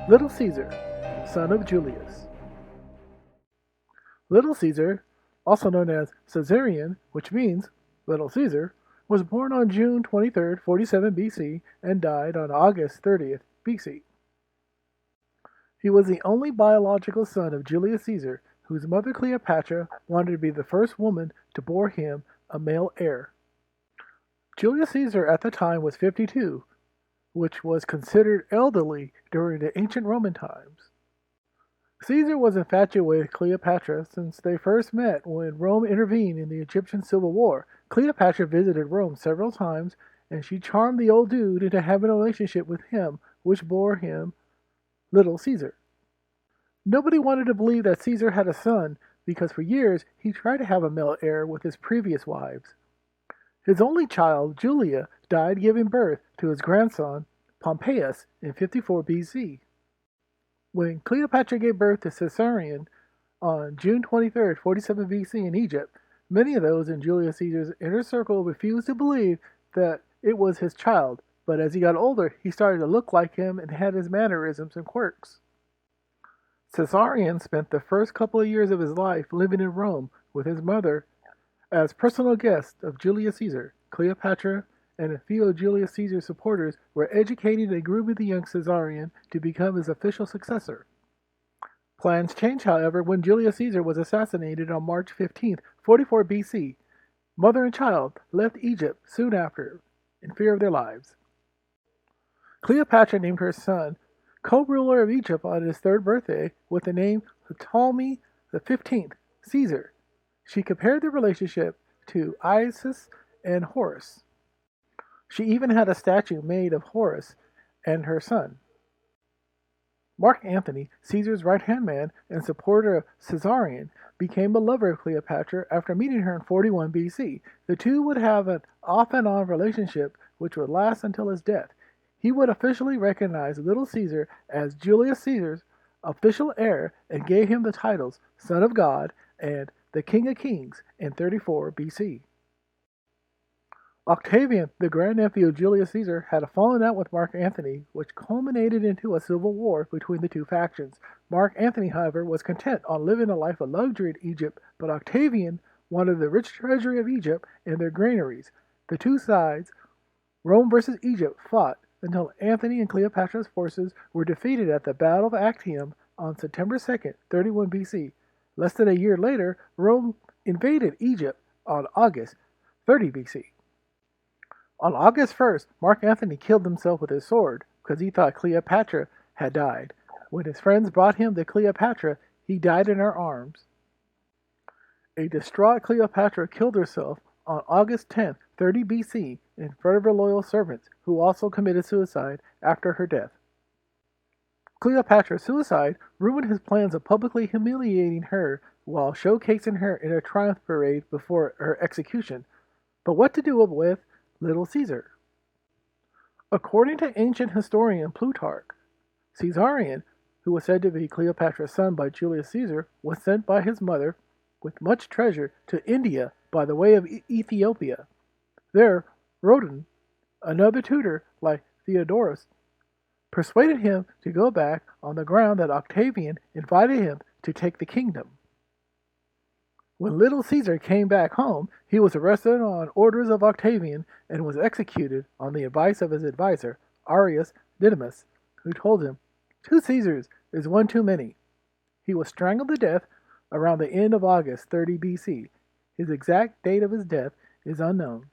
Little Caesar, son of Julius. Little Caesar, also known as Caesarion, which means Little Caesar, was born on June 23rd, 47 BC, and died on August 30th, BC. He was the only biological son of Julius Caesar, whose mother Cleopatra wanted to be the first woman to bore him a male heir. Julius Caesar at the time was 52, which was considered elderly during the ancient Roman times. Caesar was infatuated with Cleopatra since they first met when Rome intervened in the Egyptian Civil War. Cleopatra visited Rome several times, and she charmed the old dude into having a relationship with him, which bore him Little Caesar. Nobody wanted to believe that Caesar had a son because for years he tried to have a male heir with his previous wives. His only child, Julia, died giving birth to his grandson, Pompeius, in 54 BC. When Cleopatra gave birth to Caesarion on June 23rd, 47 BC in Egypt, many of those in Julius Caesar's inner circle refused to believe that it was his child, but as he got older, he started to look like him and had his mannerisms and quirks. Caesarion spent the first couple of years of his life living in Rome with his mother as personal guest of Julius Caesar. Cleopatra and a few of Julius Caesar's supporters were educating and grooming the young Caesarion to become his official successor. Plans changed, however, when Julius Caesar was assassinated on March 15, 44 BC. Mother and child left Egypt soon after, in fear of their lives. Cleopatra named her son co-ruler of Egypt on his third birthday with the name Ptolemy XV, Caesar. She compared their relationship to Isis and Horus. She even had a statue made of Horus and her son. Marc Anthony, Caesar's right-hand man and supporter of Caesarion, became a lover of Cleopatra after meeting her in 41 BC. The two would have an off-and-on relationship which would last until his death. He would officially recognize Little Caesar as Julius Caesar's official heir and gave him the titles Son of God and the King of Kings in 34 BC. Octavian, the grandnephew of Julius Caesar, had a falling out with Marc Anthony, which culminated into a civil war between the two factions. Marc Anthony, however, was content on living a life of luxury in Egypt, but Octavian wanted the rich treasury of Egypt and their granaries. The two sides, Rome versus Egypt, fought until Anthony and Cleopatra's forces were defeated at the Battle of Actium on September 2nd, 31 BC. Less than a year later, Rome invaded Egypt on August 30 BC. On August 1st, Marc Anthony killed himself with his sword because he thought Cleopatra had died. When his friends brought him to Cleopatra, he died in her arms. A distraught Cleopatra killed herself on August 10th, 30 BC, in front of her loyal servants, who also committed suicide after her death. Cleopatra's suicide ruined his plans of publicly humiliating her while showcasing her in a triumph parade before her execution. But what to do with Little Caesar? According to ancient historian Plutarch, Caesarion, who was said to be Cleopatra's son by Julius Caesar, was sent by his mother with much treasure to India by the way of Ethiopia. There, Rodin, another tutor like Theodorus, persuaded him to go back on the ground that Octavian invited him to take the kingdom. When Little Caesar came back home, he was arrested on orders of Octavian and was executed on the advice of his advisor, Arrius Didymus, who told him, "2 Caesars is one too many." He was strangled to death around the end of August 30 BC. His exact date of his death is unknown.